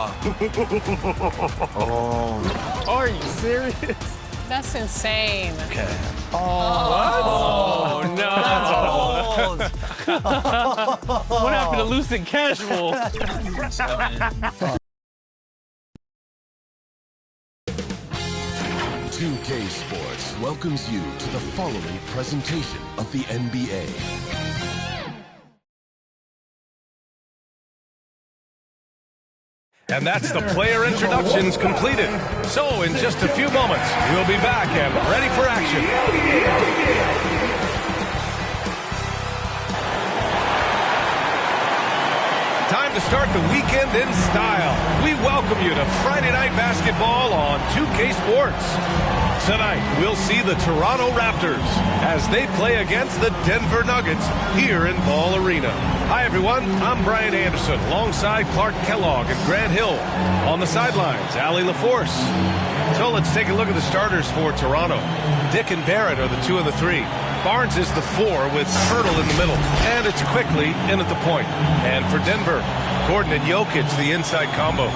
Oh. Are you serious? That's insane. Okay. Oh, what? Oh, no. What happened to loose and casual? 2K Sports welcomes you to the following presentation of the NBA. And that's the player introductions completed. So in just a few moments, we'll be back and ready for action. Time to start the weekend in style. We welcome you to Friday Night Basketball on 2K Sports. Tonight, we'll see the Toronto Raptors as they play against the Denver Nuggets here in Ball Arena. Hi, everyone. I'm Brian Anderson alongside Clark Kellogg and Grant Hill. On the sidelines, Allie LaForce. So let's take a look at the starters for Toronto. Dick and Barrett are the 2 and the 3. Barnes is the 4 with Hurdle in the middle. And it's quickly in at the point. And for Denver, Gordon and Jokic, the inside combo.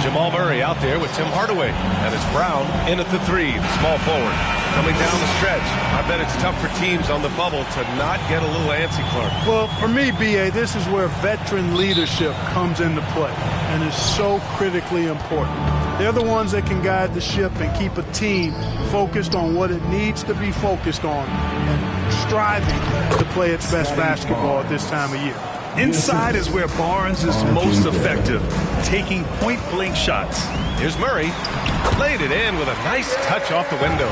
Jamal Murray out there with Tim Hardaway. And it's Brown in at the 3, the small forward. Coming down the stretch, I bet it's tough for teams on the bubble to not get a little antsy, Clark. Well, for me, B.A., this is where veteran leadership comes into play and is so critically important. They're the ones that can guide the ship and keep a team focused on what it needs to be focused on and striving to play its best basketball at this time of year. Inside is where Barnes is most effective, taking point-blank shots. Here's Murray. Laid it in with a nice touch off the window.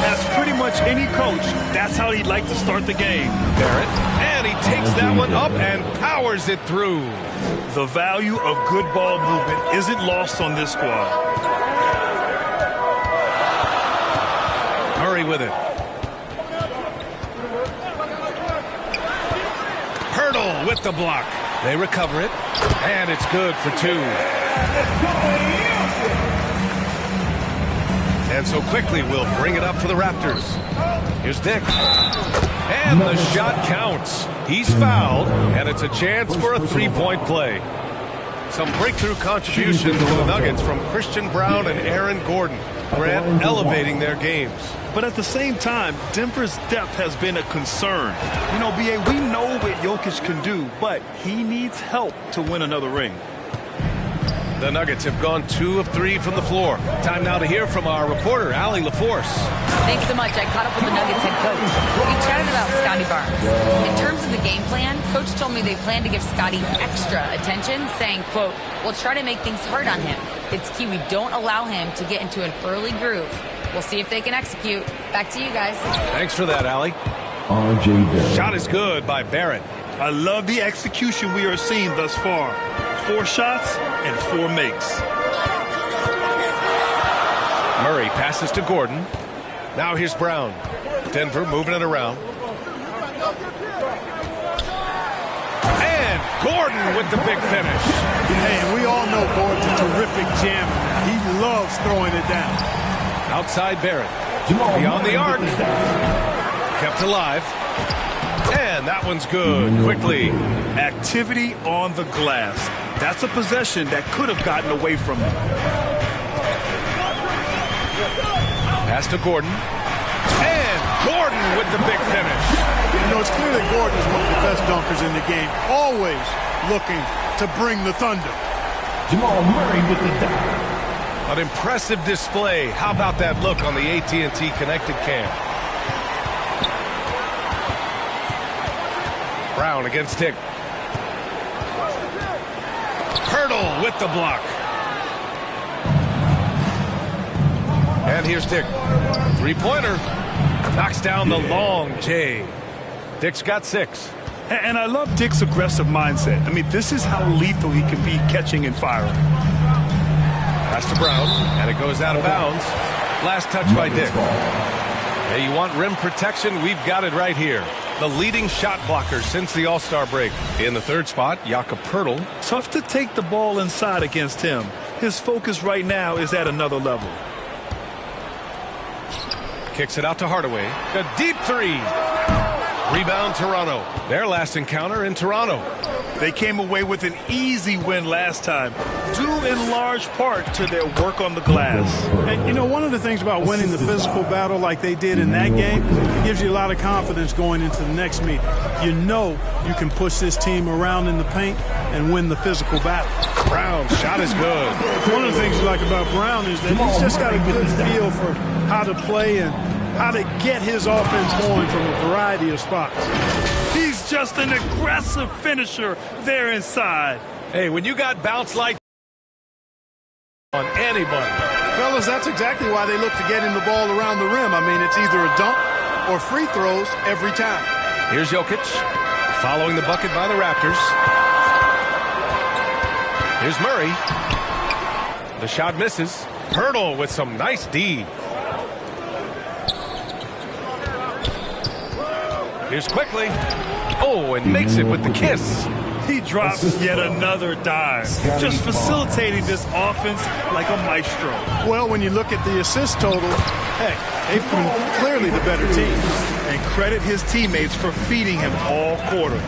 As pretty much any coach, that's how he'd like to start the game. Barrett, and he takes that one up and powers it through. The value of good ball movement isn't lost on this squad. Murray with it. Hurdle with the block. They recover it, and it's good for 2. And so quickly we'll bring it up for the Raptors. Here's Dick. And the shot counts. He's fouled, and it's a chance for a 3-point play. Some breakthrough contributions for the Nuggets from Christian Brown and Aaron Gordon. Grant elevating their games. But at the same time, Denver's depth has been a concern. You know, B.A., we know what Jokic can do, but he needs help to win another ring. The Nuggets have gone 2 of 3 from the floor. Time now to hear from our reporter, Allie LaForce. Thanks so much. I caught up with the Nuggets head coach. We chatted about Scotty Barnes. In terms of the game plan, coach told me they plan to give Scotty extra attention, saying, quote, we'll try to make things hard on him. It's key we don't allow him to get into an early groove. We'll see if they can execute. Back to you guys. Thanks for that, Allie. Shot is good by Barrett. I love the execution we are seeing thus far. 4 shots and 4 makes. Murray passes to Gordon. Now here's Brown. Denver moving it around. And Gordon with the big finish. Hey, we all know Gordon's a terrific jammer. He loves throwing it down. Outside Barrett. Beyond the arc. Kept alive. And that one's good. Quickly. Activity on the glass. That's a possession that could have gotten away from him. Pass to Gordon. And Gordon with the big finish. You know, it's clear that Gordon is one of the best dunkers in the game. Always looking to bring the thunder. Jamal Murray with the dunk. An impressive display. How about that look on the AT&T connected cam? Brown against Dick. Hurdle with the block. And here's Dick. 3-pointer. Knocks down the long J. Dick's got 6. And I love Dick's aggressive mindset. I mean, this is how lethal he can be catching and firing. Pass to Brown, and it goes out of bounds. Last touch by Dick. Hey, you want rim protection? We've got it right here. The leading shot blocker since the All-Star break. In the 3rd spot, Jakob Poeltl. Tough to take the ball inside against him. His focus right now is at another level. Kicks it out to Hardaway. A deep 3. Rebound Toronto. Their last encounter in Toronto. They came away with an easy win last time, due in large part to their work on the glass. And, you know, one of the things about winning the physical battle like they did in that game, it gives you a lot of confidence going into the next meet. You know you can push this team around in the paint and win the physical battle. Brown's shot is good. One of the things you like about Brown is that he's just got a good feel for how to play and how to get his offense going from a variety of spots. He's just an aggressive finisher there inside. Hey, when you got bounce like on anybody. Fellas, that's exactly why they look to getting the ball around the rim. I mean, it's either a dunk or free throws every time. Here's Jokic following the bucket by the Raptors. Here's Murray. The shot misses. Pirtle with some nice D. Here's quickly. Oh, and makes it with the kiss. He drops yet another dive, just facilitating this offense like a maestro. Well, when you look at the assist total, heck, they've been clearly the better team. And credit his teammates for feeding him all quarter.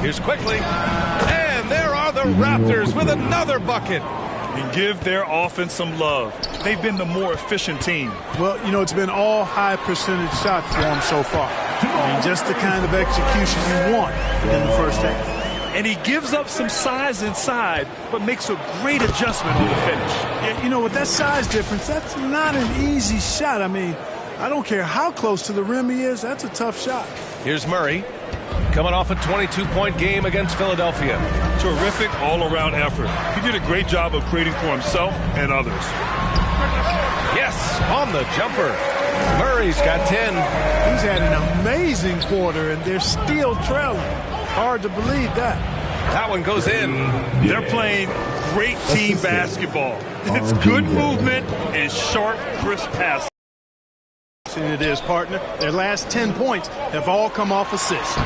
Here's quickly. And there are the Raptors with another bucket. And give their offense some love. They've been the more efficient team. Well, you know, it's been all high percentage shots for them so far. I mean, just the kind of execution you want in the first half. And he gives up some size inside, but makes a great adjustment on the finish. Yeah, you know, with that size difference, that's not an easy shot. I mean, I don't care how close to the rim he is, that's a tough shot. Here's Murray, coming off a 22-point game against Philadelphia. Terrific all-around effort. He did a great job of creating for himself and others. Yes, on the jumper. Murray's got 10. He's had an amazing quarter, and they're still trailing. Hard to believe that. That one goes in. They're playing great team basketball. It's good movement and sharp, crisp passing. It is, partner. Their last 10 points have all come off assists.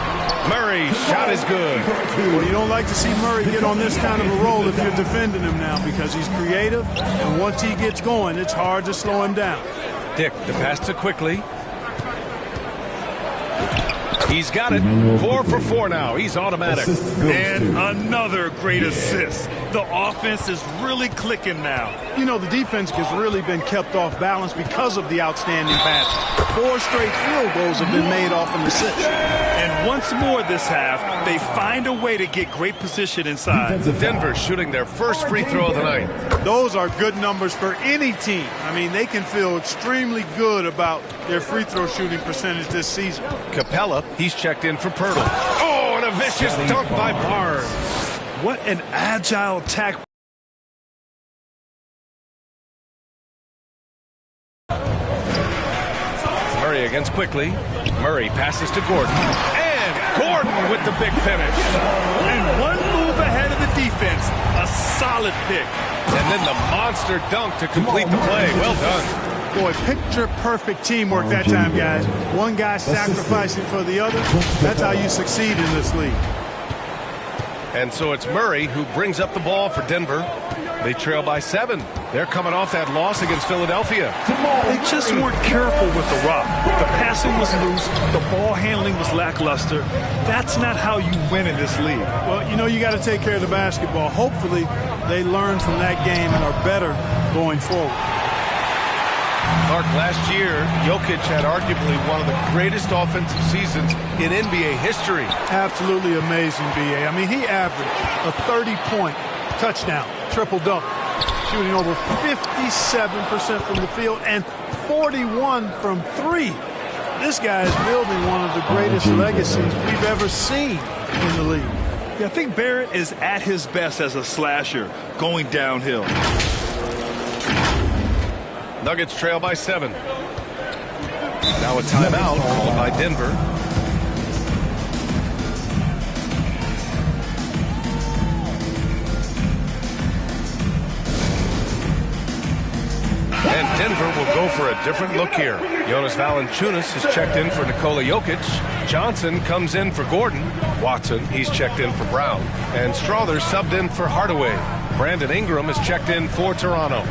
Murray's shot is good. Well, you don't like to see Murray get on this kind of a roll if you're defending him now because he's creative, and once he gets going, it's hard to slow him down. Dick, the pass to quickly. He's got it. 4 for 4 now. He's automatic. And another great assist. The offense is really clicking now. You know, the defense has really been kept off balance because of the outstanding pass. 4 straight field goals have been made off an assist. And once more this half, they find a way to get great position inside. Denver shooting their first free throw of the night. Those are good numbers for any team. I mean, they can feel extremely good about their free throw shooting percentage this season. Capella, he's checked in for Pirtle. Oh, and a vicious dunk by Barnes. What an agile attack. Murray against quickly. Murray passes to Gordon. And Gordon with the big finish. And one move ahead of the defense. A solid pick. And then the monster dunk to complete the play. Well done. Boy, picture-perfect teamwork that time, guys. One guy sacrificing for the other. That's how you succeed in this league. And so it's Murray who brings up the ball for Denver. They trail by 7. They're coming off that loss against Philadelphia. They just weren't careful with the rock. The passing was loose. The ball handling was lackluster. That's not how you win in this league. Well, you know, you got to take care of the basketball. Hopefully, they learn from that game and are better going forward. Clark, last year, Jokic had arguably one of the greatest offensive seasons in NBA history. Absolutely amazing, B.A. I mean, he averaged a 30-point touchdown, triple-double, shooting over 57% from the field and 41 from 3. This guy is building one of the greatest legacies we've ever seen in the league. Yeah, I think Barrett is at his best as a slasher, going downhill. Nuggets trail by 7. Now a timeout called by Denver. And Denver will go for a different look here. Jonas Valanciunas has checked in for Nikola Jokic. Johnson comes in for Gordon. Watson, he's checked in for Brown. And Strother subbed in for Hardaway. Brandon Ingram is checked in for Toronto.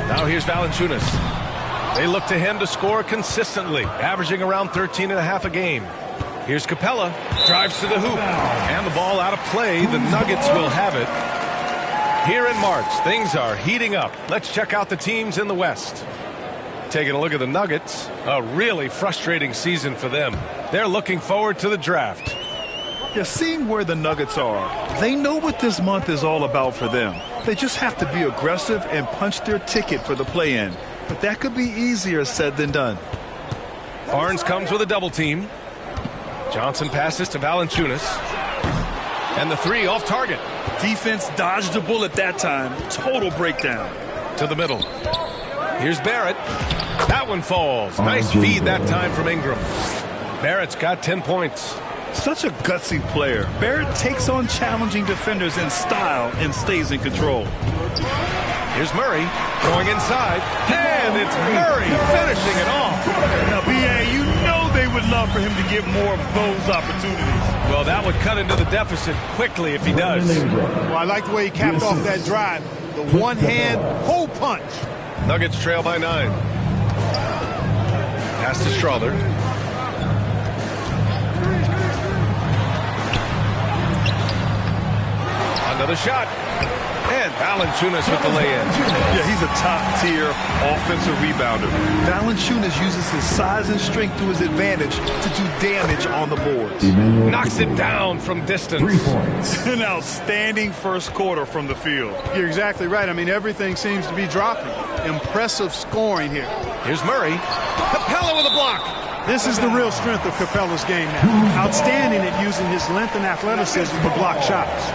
Now here's Valanciunas. They look to him to score consistently, averaging around 13.5 a game. Here's Capella. Drives to the hoop. And the ball out of play. The Nuggets will have it. Here in March, things are heating up. Let's check out the teams in the West. Taking a look at the Nuggets, a really frustrating season for them. They're looking forward to the draft. Yeah, seeing where the Nuggets are, they know what this month is all about for them. They just have to be aggressive and punch their ticket for the play-in. But that could be easier said than done. Barnes comes with a double team. Johnson passes to Valanciunas. And the three off target. Defense dodged a bullet that time. Total breakdown. To the middle. Here's Barrett. That one falls. Nice feed that time from Ingram. Barrett's got 10 points. Such a gutsy player. Barrett takes on challenging defenders in style and stays in control. Here's Murray going inside. And it's Murray finishing it off. Now, B.A., you know they would love for him to get more of those opportunities. Well, that would cut into the deficit quickly if he does. Well, I like the way he capped off that drive. The one-hand hole punch. Nuggets trail by 9. Pass to Strother. Another shot. And Valanciunas with the lay-in. Yeah, he's a top-tier offensive rebounder. Valanciunas uses his size and strength to his advantage to do damage on the boards. Knocks it down from distance. 3 points. An outstanding first quarter from the field. You're exactly right. I mean, everything seems to be dropping. Impressive scoring here. Here's Murray. Capella with a block. This is the real strength of Capella's game now. Outstanding at using his length and athleticism to block shots.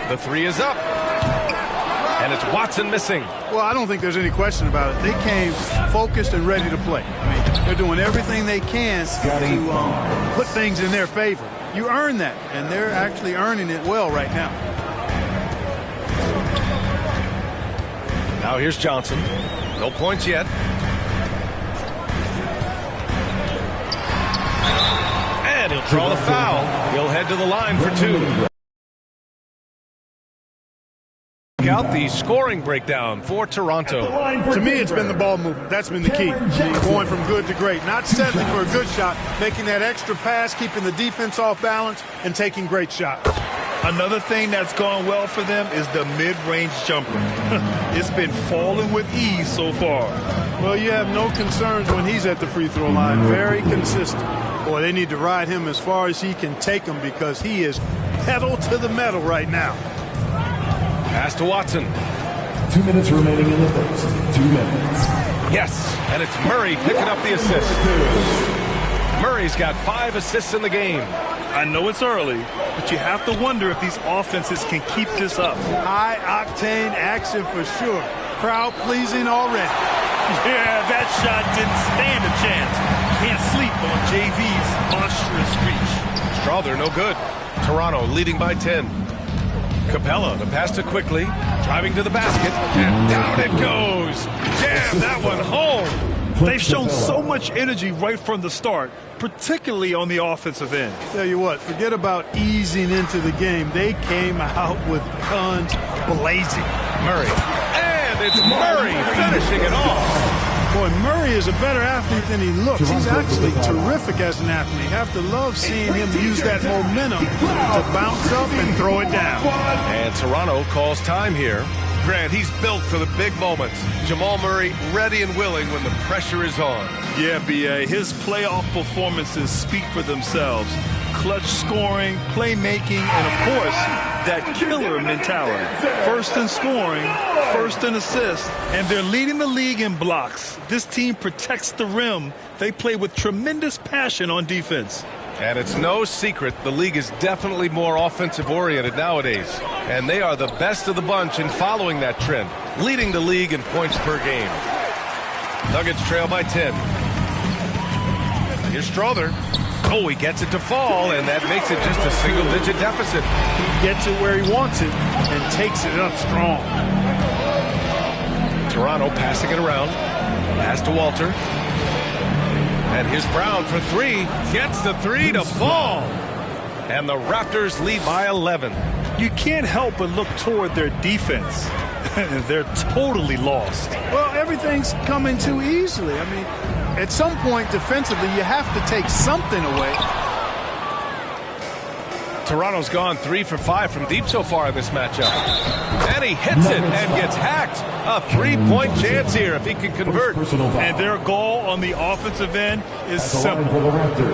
The three is up. And it's Watson missing. Well, I don't think there's any question about it. They came focused and ready to play. I mean, they're doing everything they can to put things in their favor. You earn that, and they're actually earning it well right now. Now here's Johnson. No points yet. And he'll draw the foul. He'll head to the line for 2. Out the scoring breakdown for Toronto. To me, it's been the ball movement. That's been the key. Going from good to great. Not settling for a good shot, making that extra pass, keeping the defense off balance, and taking great shots. Another thing that's gone well for them is the mid-range jumper. It's been falling with ease so far. Well, you have no concerns when he's at the free throw line. Very consistent. Boy, they need to ride him as far as he can take them because he is pedal to the metal right now. Pass to Watson. 2 minutes remaining in the first. 2 minutes. Yes, and it's Murray picking up the assist. Murray's got 5 assists in the game. I know it's early, but you have to wonder if these offenses can keep this up. High-octane action for sure. Crowd-pleasing already. Yeah, that shot didn't stand a chance. Can't sleep on JV's monstrous reach. Strother, no good. Toronto leading by 10. Capella, the pass to Quickly, driving to the basket, and down it goes. Jam that one home. They've shown so much energy right from the start, particularly on the offensive end. Tell you what, forget about easing into the game. They came out with guns blazing. Murray, and it's Murray finishing it off. Boy, Murray is a better athlete than he looks. He's actually terrific as an athlete. You have to love seeing him use that momentum to bounce up and throw it down. And Toronto calls time here. Grant, he's built for the big moments. Jamal Murray ready and willing when the pressure is on. Yeah, B.A., his playoff performances speak for themselves. Clutch scoring, playmaking, and, of course, that killer mentality. First in scoring, first in assists, and they're leading the league in blocks. This team protects the rim. They play with tremendous passion on defense. And it's no secret the league is definitely more offensive-oriented nowadays. And they are the best of the bunch in following that trend, leading the league in points per game. Nuggets trail by 10. Here's Strother. Oh, he gets it to fall, and that makes it just a single-digit deficit. He gets it where he wants it and takes it up strong. Toronto passing it around. Pass to Walter. And here's Brown for 3. Gets the 3 to fall. And the Raptors lead by 11. You can't help but look toward their defense. They're totally lost. Well, everything's coming too easily. I mean, at some point defensively, you have to take something away. Toronto's gone 3 for 5 from deep so far in this matchup. And he hits it and gets hacked. A 3-point chance here if he can convert. And their goal on the offensive end is simple.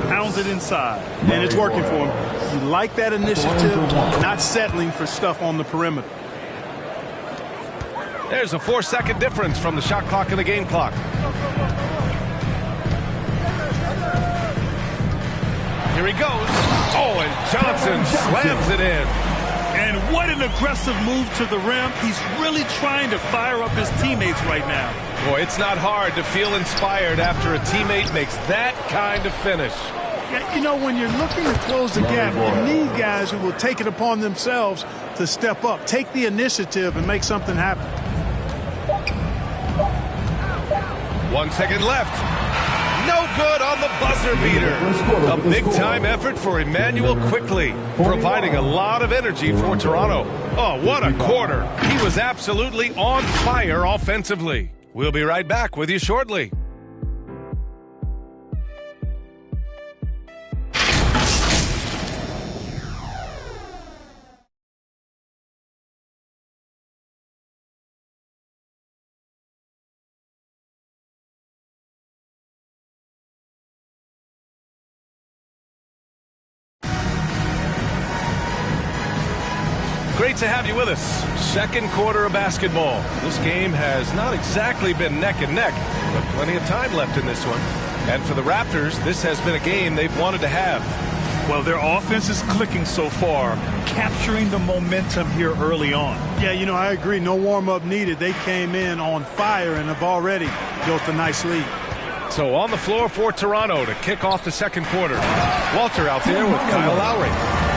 Pound it inside. And it's working for him. You like that initiative, not settling for stuff on the perimeter. There's a 4-second difference from the shot clock and the game clock. Here he goes. Oh, and Johnson slams it in. And what an aggressive move to the rim. He's really trying to fire up his teammates right now. Boy, it's not hard to feel inspired after a teammate makes that kind of finish. Yeah, you know, when you're looking to close the gap, you need guys who will take it upon themselves to step up, take the initiative, and make something happen. 1 second left. No good on the buzzer beater. A big-time effort for Emmanuel Quickly, providing a lot of energy for Toronto. Oh, what a quarter. He was absolutely on fire offensively. We'll be right back with you shortly. Great to have you with us. Second quarter of basketball. This game has not exactly been neck and neck, but plenty of time left in this one. And for the Raptors, this has been a game they've wanted to have. Well, their offense is clicking so far, capturing the momentum here early on. Yeah, you know, I agree. No warm-up needed. They came in on fire and have already built a nice lead. So on the floor for Toronto to kick off the second quarter. Walter out there with Kyle Lowry.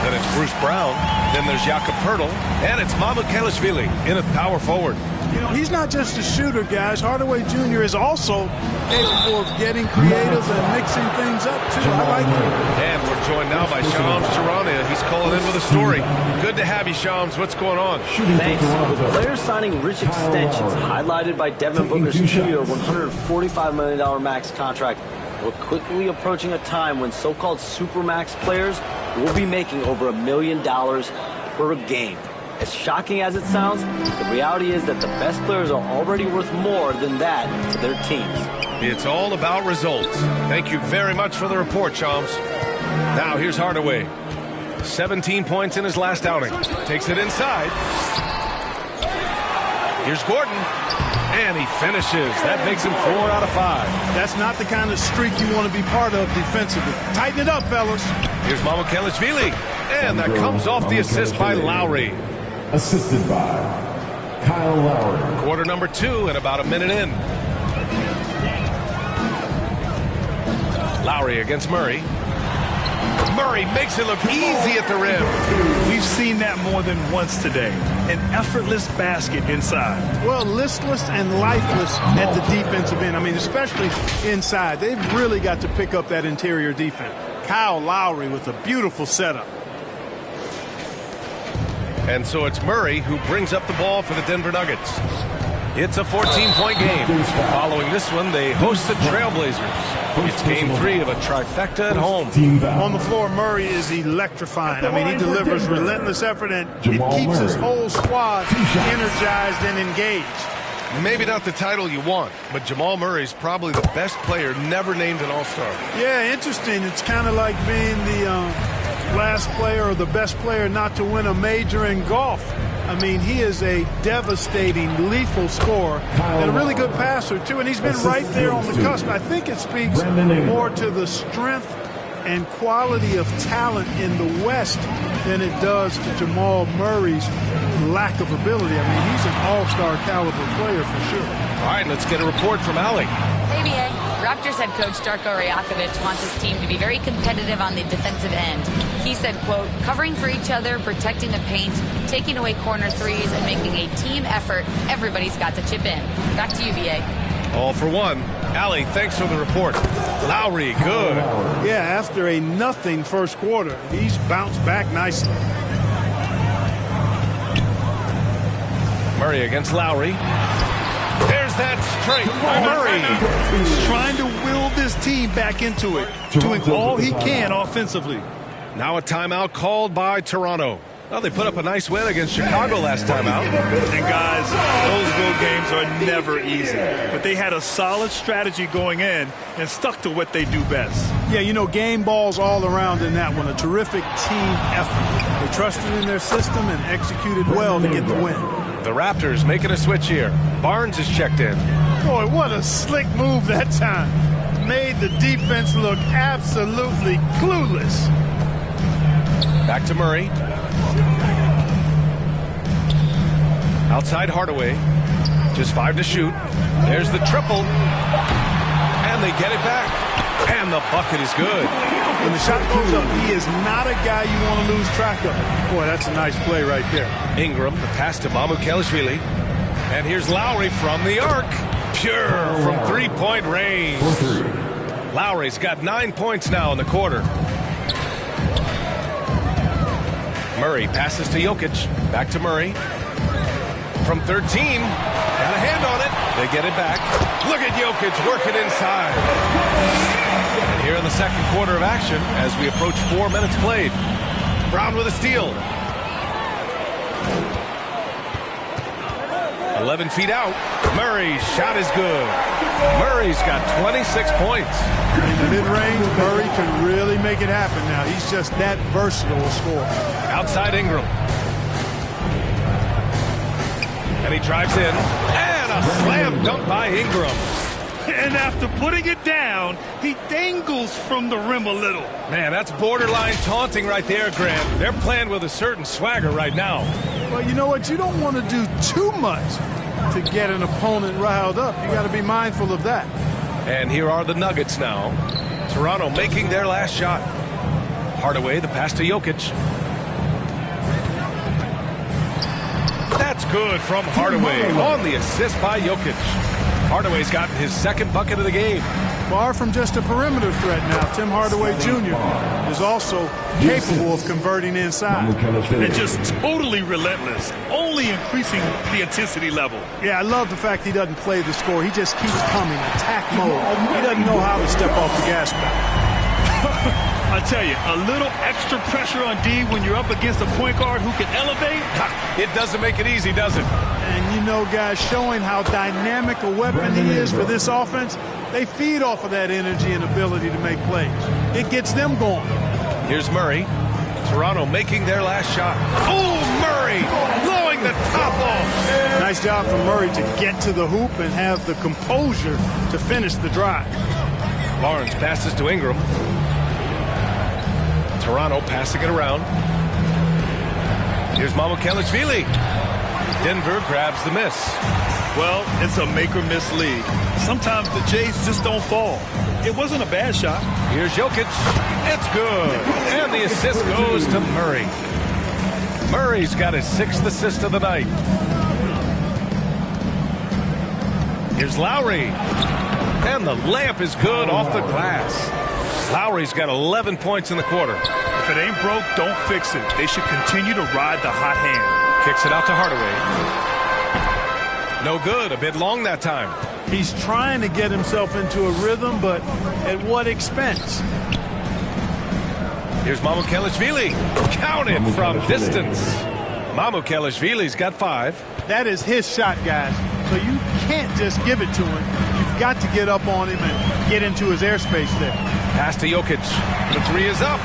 Then it's Bruce Brown. Then there's Jakob Poeltl. And it's Mamukelashvili in at power forward. You know, he's not just a shooter, guys. Hardaway Jr. is also capable of getting creative and mixing things up, too. I like it. And we're joined now by Shams Charania. He's calling in with a story. Good to have you, Shams. What's going on? Thanks. With players signing rich extensions, highlighted by Devin Booker's 2-year, $145 million max contract, we're quickly approaching a time when so-called supermax players will be making over $1 million per game. As shocking as it sounds, the reality is that the best players are already worth more than that to their teams. It's all about results. Thank you very much for the report, Shams. Now here's Hardaway. 17 points in his last outing. Takes it inside. Here's Gordon. And he finishes. That makes him 4 out of 5. That's not the kind of streak you want to be part of defensively. Tighten it up, fellas. Here's Mamukelashvili. And that comes off the assist by Lowry. Assisted by Kyle Lowry. Quarter number 2 and about a minute in. Lowry against Murray. Murray makes it look easy at the rim. We've seen that more than once today. An effortless basket inside. Well, listless and lifeless at the defensive end. I mean, especially inside. They've really got to pick up that interior defense. Kyle Lowry with a beautiful setup. And so it's Murray who brings up the ball for the Denver Nuggets. It's a 14-point game. Following this one, they host the Trailblazers. It's game 3 of a trifecta at home. On the floor, Murray is electrifying. I mean, he delivers relentless effort, and it keeps his whole squad energized and engaged. Maybe not the title you want, but Jamal Murray's probably the best player never named an All-Star. Yeah, interesting. It's kind of like being the last player or the best player not to win a major in golf. I mean, he is a devastating, lethal scorer and a really good passer, too. And he's been right there on the cusp. I think it speaks more to the strength and quality of talent in the West than it does to Jamal Murray's lack of ability. I mean, he's an all-star caliber player for sure. All right, let's get a report from Allie. ABA, Raptors head coach Darko Rajakovic wants his team to be very competitive on the defensive end. He said, quote, covering for each other, protecting the paint, taking away corner threes, and making a team effort. Everybody's got to chip in. Back to you, BA. All for one. Allie, thanks for the report. Lowry, good. Yeah, after a nothing first quarter, he's bounced back nicely. Murray against Lowry. There's that straight. Murray. He's trying to will this team back into it, doing all he can offensively. Now a timeout called by Toronto. Well, they put up a nice win against Chicago last time out. And guys, those road games are never easy. But they had a solid strategy going in and stuck to what they do best. Yeah, you know, game balls all around in that one. A terrific team effort. They trusted in their system and executed well to get the win. The Raptors making a switch here. Barnes is checked in. Boy, what a slick move that time. Made the defense look absolutely clueless. Back to Murray. Outside Hardaway. Just 5 to shoot. There's the triple. And they get it back. And the bucket is good. When the shot goes up, he is not a guy you want to lose track of. Boy, that's a nice play right there. Ingram, the pass to Mamukelashvili. And here's Lowry from the arc. Pure from three-point range. Lowry's got 9 points now in the quarter. Murray passes to Jokic. Back to Murray. From 13. Got a hand on it. They get it back. Look at Jokic working inside. And here in the second quarter of action as we approach 4 minutes played. Brown with a steal. 11 feet out. Murray's shot is good. Murray's got 26 points. In the mid-range, Murray can really make it happen now. He's just that versatile a scorer. Outside Ingram. And he drives in. And a slam dunk by Ingram. And after putting it down, he dangles from the rim a little. Man, that's borderline taunting right there, Grant. They're playing with a certain swagger right now. Well, you know what? You don't want to do too much to get an opponent riled up. You got to be mindful of that. And here are the Nuggets now. Toronto making their last shot. Hardaway, the pass to Jokic. That's good from Hardaway on the assist by Jokic. Hardaway's gotten his second bucket of the game. Far from just a perimeter threat now, Tim Hardaway Jr. is also capable of converting inside. And just totally relentless, only increasing the intensity level. Yeah, I love the fact he doesn't play the score. He just keeps coming, attack mode. He doesn't know how to step off the gas pedal. I tell you, a little extra pressure on D when you're up against a point guard who can elevate. It doesn't make it easy, does it? And you know, guys, showing how dynamic a weapon he is for this offense, they feed off of that energy and ability to make plays. It gets them going. Here's Murray. Toronto making their last shot. Oh, Murray blowing the top off. Nice job from Murray to get to the hoop and have the composure to finish the drive. Barnes passes to Ingram. Toronto passing it around. Here's Mamukelashvili. Denver grabs the miss. Well, it's a make-or-miss league. Sometimes the Jays just don't fall. It wasn't a bad shot. Here's Jokic. It's good. And the assist goes to Murray. Murray's got his 6th assist of the night. Here's Lowry. And the layup is good off the glass. Lowry's got 11 points in the quarter. If it ain't broke, don't fix it. They should continue to ride the hot hand. Kicks it out to Hardaway. No good. A bit long that time. He's trying to get himself into a rhythm, but at what expense? Here's Mamukelashvili. Counted from distance. Mamukelashvili's got 5. That is his shot, guys. So you can't just give it to him. You've got to get up on him and get into his airspace there. Pass to Jokic. The 3 is up.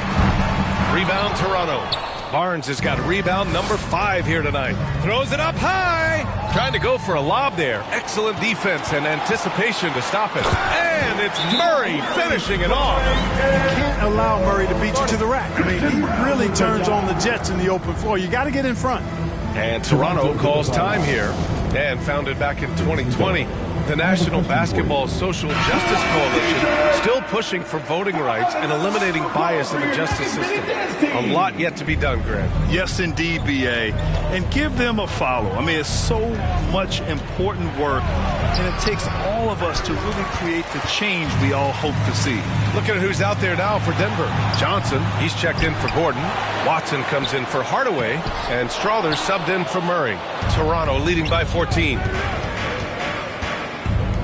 Rebound Toronto. Barnes has got rebound number 5 here tonight. Throws it up high. Trying to go for a lob there. Excellent defense and anticipation to stop it. And it's Murray finishing it off. You can't allow Murray to beat you to the rack. I mean, he really turns on the Jets in the open floor. You got to get in front. And Toronto calls time here. And founded back in 2020. The National Basketball Social Justice Coalition still pushing for voting rights and eliminating bias in the justice system. A lot yet to be done, Grant. Yes, indeed, B.A. And give them a follow. I mean, it's so much important work and it takes all of us to really create the change we all hope to see. Look at who's out there now for Denver. Johnson, he's checked in for Gordon. Watson comes in for Hardaway, and Strother subbed in for Murray. Toronto leading by 14.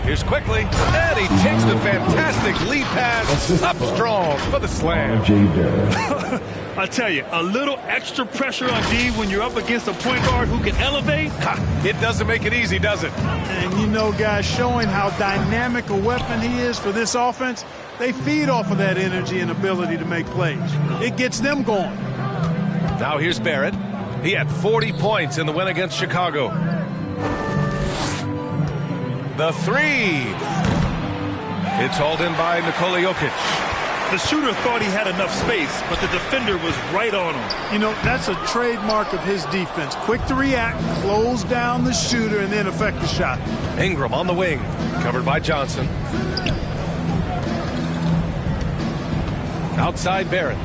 Here's Quickly, and he takes the fantastic lead pass up strong for the slam. I tell you, a little extra pressure on D when you're up against a point guard who can elevate. It doesn't make it easy, does it? And you know, guys, showing how dynamic a weapon he is for this offense, they feed off of that energy and ability to make plays. It gets them going. Now here's Barrett. He had 40 points in the win against Chicago. The three. It's hauled in by Nikola Jokic. The shooter thought he had enough space, but the defender was right on him. You know, that's a trademark of his defense. Quick to react, close down the shooter, and then affect the shot. Ingram on the wing, covered by Johnson. Outside Barrett.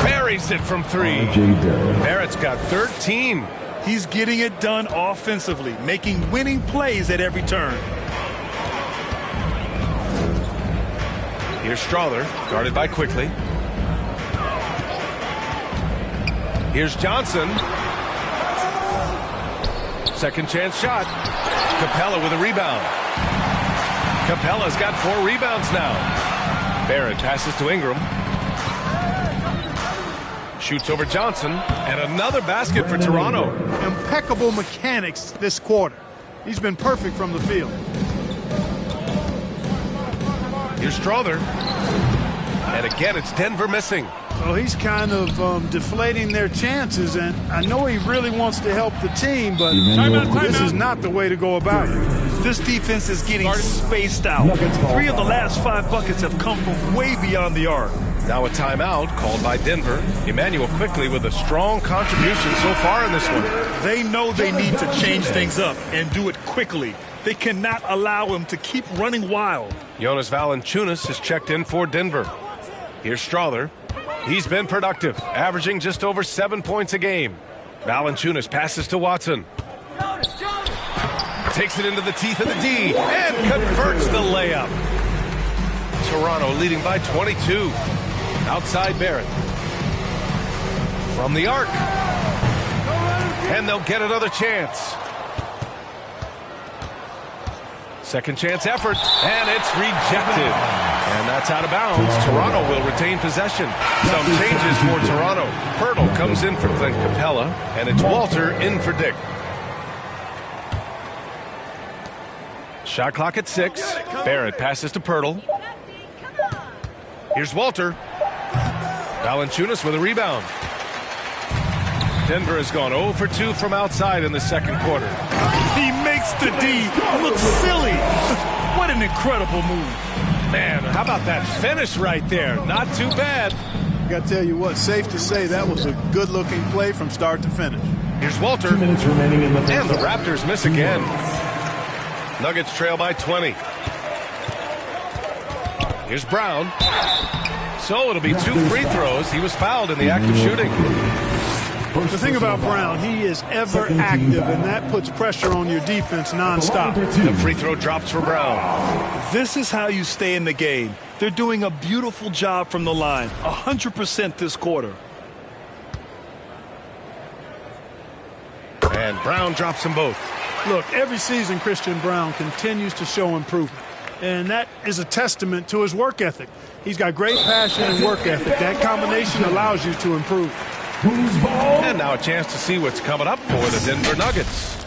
Buries it from three. Barrett's got 13. He's getting it done offensively, making winning plays at every turn. Here's Strother, guarded by Quickly. Here's Johnson. Second chance shot. Capella with a rebound. Capella's got 4 rebounds now. Barrett passes to Ingram. Shoots over Johnson, and another basket for Toronto. Impeccable mechanics this quarter. He's been perfect from the field. Here's Strother. And again, it's Denver missing. Well, he's kind of deflating their chances, and I know he really wants to help the team, but this is not the way to go about it. This defense is getting spaced out. 3 of the last 5 buckets have come from way beyond the arc. Now a timeout called by Denver. Emmanuel Quickly with a strong contribution so far in this one. They know they need to change things up and do it quickly. They cannot allow him to keep running wild. Jonas Valanciunas has checked in for Denver. Here's Strother. He's been productive, averaging just over 7 points a game. Valanciunas passes to Watson. Takes it into the teeth of the D and converts the layup. Toronto leading by 22. Outside Barrett. From the arc. And they'll get another chance. Second chance effort, and it's rejected. And that's out of bounds. Toronto will retain possession. Some changes for Toronto. Pirtle comes in for Clint Capella, and it's Walter in for Dick. Shot clock at 6. Barrett passes to Pirtle. Here's Walter. Valanciunas with a rebound. Denver has gone 0 for 2 from outside in the second quarter. He makes the D look silly. What an incredible move. Man, how about that finish right there? Not too bad. I got to tell you what, safe to say that was a good-looking play from start to finish. Here's Walter. 2 minutes remaining in the first. And the Raptors miss again. Nuggets trail by 20. Here's Brown. So it'll be 2 free throws. He was fouled in the act of shooting. The thing about Brown, he is ever active, and that puts pressure on your defense nonstop. The free throw drops for Brown. This is how you stay in the game. They're doing a beautiful job from the line. 100% this quarter. And Brown drops them both. Look, every season Christian Brown continues to show improvement, and that is a testament to his work ethic. He's got great passion and work ethic. That combination allows you to improve. And now a chance to see what's coming up for the Denver Nuggets.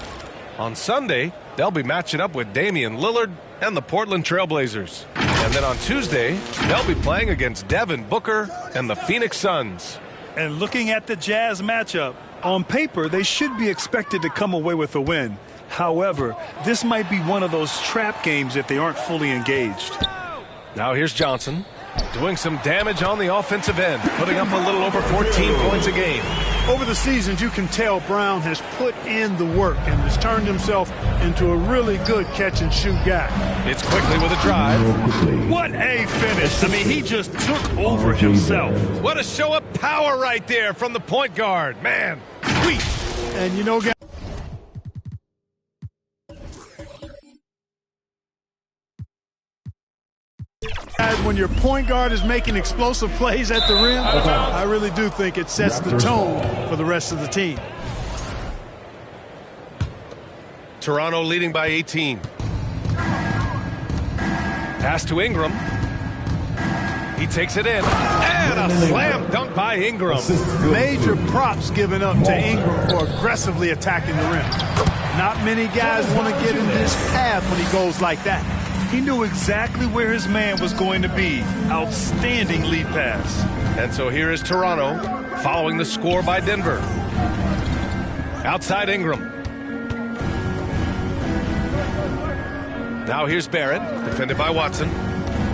On Sunday, they'll be matching up with Damian Lillard and the Portland Trailblazers. And then on Tuesday, they'll be playing against Devin Booker and the Phoenix Suns. And looking at the Jazz matchup, on paper, they should be expected to come away with a win. However, this might be one of those trap games if they aren't fully engaged. Now here's Johnson. Doing some damage on the offensive end, putting up a little over 14 points a game. Over the seasons, you can tell Brown has put in the work and has turned himself into a really good catch-and-shoot guy. It's Quickly with a drive. What a finish. I mean, he just took over himself. What a show of power right there from the point guard. Man, sweet. And you know, guys, when your point guard is making explosive plays at the rim, I really do think it sets the tone for the rest of the team. Toronto leading by 18. Pass to Ingram. He takes it in. And a slam dunk by Ingram. Major props given up to Ingram for aggressively attacking the rim. Not many guys want to get in this path when he goes like that. He knew exactly where his man was going to be. Outstanding lead pass. And so here is Toronto following the score by Denver. Outside Ingram. Now here's Barrett, defended by Watson.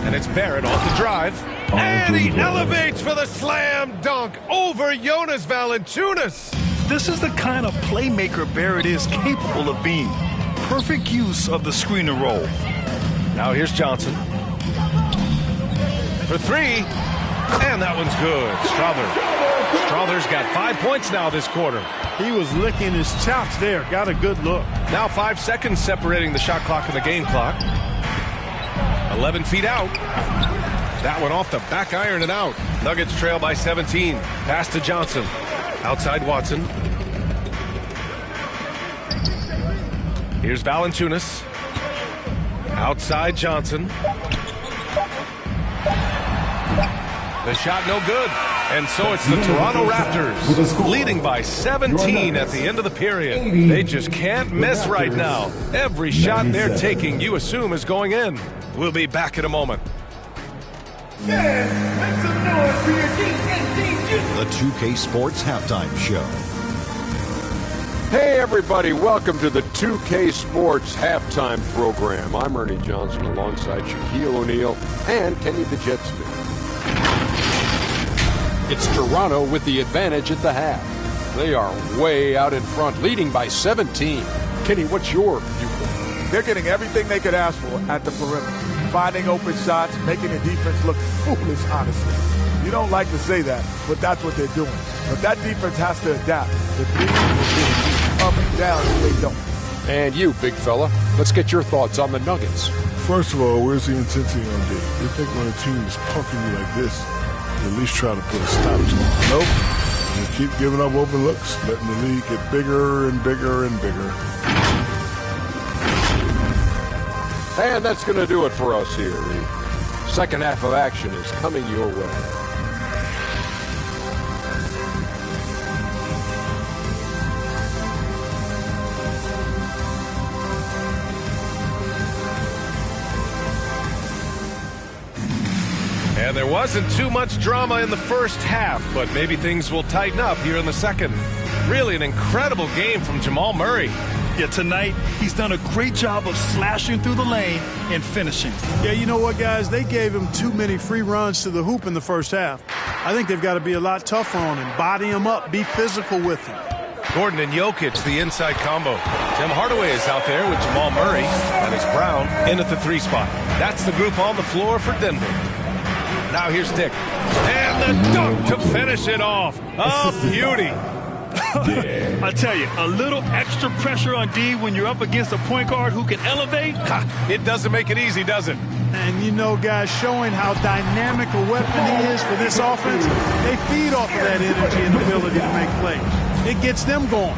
And it's Barrett off the drive. And he elevates for the slam dunk over Jonas Valanciunas. This is the kind of playmaker Barrett is capable of being. Perfect use of the screen and roll. Now here's Johnson. For three. And that one's good. Strother's got 5 points now this quarter. He was licking his chops there. Got a good look. Now 5 seconds separating the shot clock and the game clock. 11 feet out. That one off the back iron and out. Nuggets trail by 17. Pass to Johnson. Outside Watson. Here's Valanciunas. Outside Johnson. The shot no good. And so it's the Toronto Raptors leading by 17 at the end of the period. They just can't miss right now. Every shot they're taking, you assume, is going in. We'll be back in a moment. The 2K Sports Halftime Show. Hey everybody, welcome to the 2K Sports Halftime Program. I'm Ernie Johnson alongside Shaquille O'Neal and Kenny the Jet Smith. It's Toronto with the advantage at the half. They are way out in front, leading by 17. Kenny, what's your viewpoint? They're getting everything they could ask for at the perimeter. Finding open shots, making the defense look foolish, honestly. You don't like to say that, but that's what they're doing. But that defense has to adapt. The threes will get up and down if they don't. And you, big fella, let's get your thoughts on the Nuggets. First of all, where's the intensity on D? You think when a team is pumping you like this, you at least try to put a stop to it. Nope. You keep giving up open looks, letting the league get bigger and bigger and bigger. And that's going to do it for us here. The second half of action is coming your way. And there wasn't too much drama in the first half, but maybe things will tighten up here in the second. Really an incredible game from Jamal Murray. Yeah, tonight, he's done a great job of slashing through the lane and finishing. Yeah, you know what, guys? They gave him too many free runs to the hoop in the first half. I think they've got to be a lot tougher on him, body him up, be physical with him. Gordon and Jokic, the inside combo. Tim Hardaway is out there with Jamal Murray, and it's Brown in at the 3 spot. That's the group on the floor for Denver. Now here's Dick. And the dunk to finish it off. A beauty. I tell you, a little extra pressure on D when you're up against a point guard who can elevate. It doesn't make it easy, does it? And you know, guys, showing how dynamic a weapon he is for this offense, they feed off of that energy and ability to make plays. It gets them going.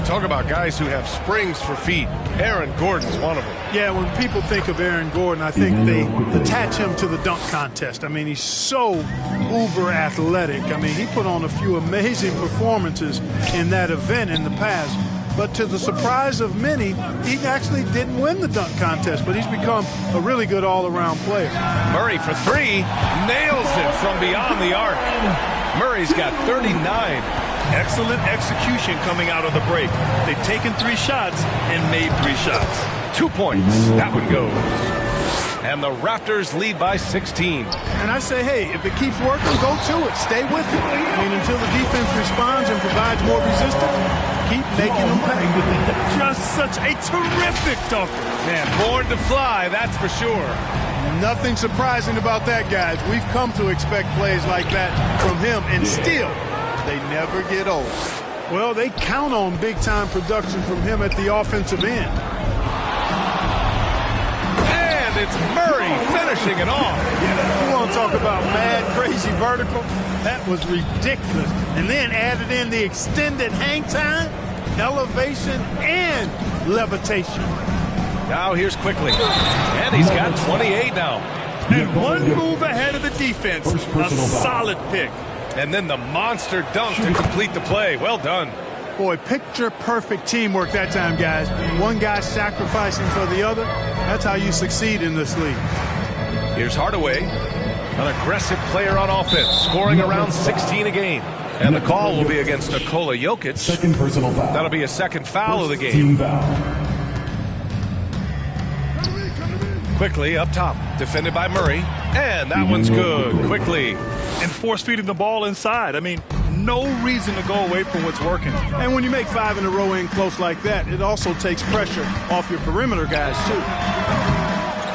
Talk about guys who have springs for feet. Aaron Gordon's one of them. Yeah, when people think of Aaron Gordon, I think they attach him to the dunk contest. I mean, he's so uber athletic. I mean, he put on a few amazing performances in that event in the past. But to the surprise of many, he actually didn't win the dunk contest, but he's become a really good all-around player. Murray for 3, nails it from beyond the arc. Murray's got 39. Excellent execution coming out of the break. They've taken 3 shots and made 3 shots. 2 points. That one goes. And the Raptors lead by 16. And I say, hey, if it keeps working, go to it. Stay with it. I mean, until the defense responds and provides more resistance, keep making them pay. Just such a terrific dunker. Man, born to fly, that's for sure. Nothing surprising about that, guys. We've come to expect plays like that from him, and still, they never get old. Well, they count on big-time production from him at the offensive end. And it's Murray finishing it off. You want to talk about mad, crazy vertical? That was ridiculous. And then added in the extended hang time, elevation, and levitation. Now here's Quickly. And he's got 28 now. And one move ahead of the defense. A solid pick. And then the monster dunk to complete the play. Well done. Boy, picture-perfect teamwork that time, guys. One guy sacrificing for the other. That's how you succeed in this league. Here's Hardaway, an aggressive player on offense, scoring around 16 a game. And the call will be against Nikola Jokic. Second personal foul. That'll be a second foul of the game. Team foul. Quickly up top, defended by Murray. And that one's good. Quickly. And force feeding the ball inside. I mean, no reason to go away from what's working. And when you make 5 in a row in close like that, it also takes pressure off your perimeter guys, too.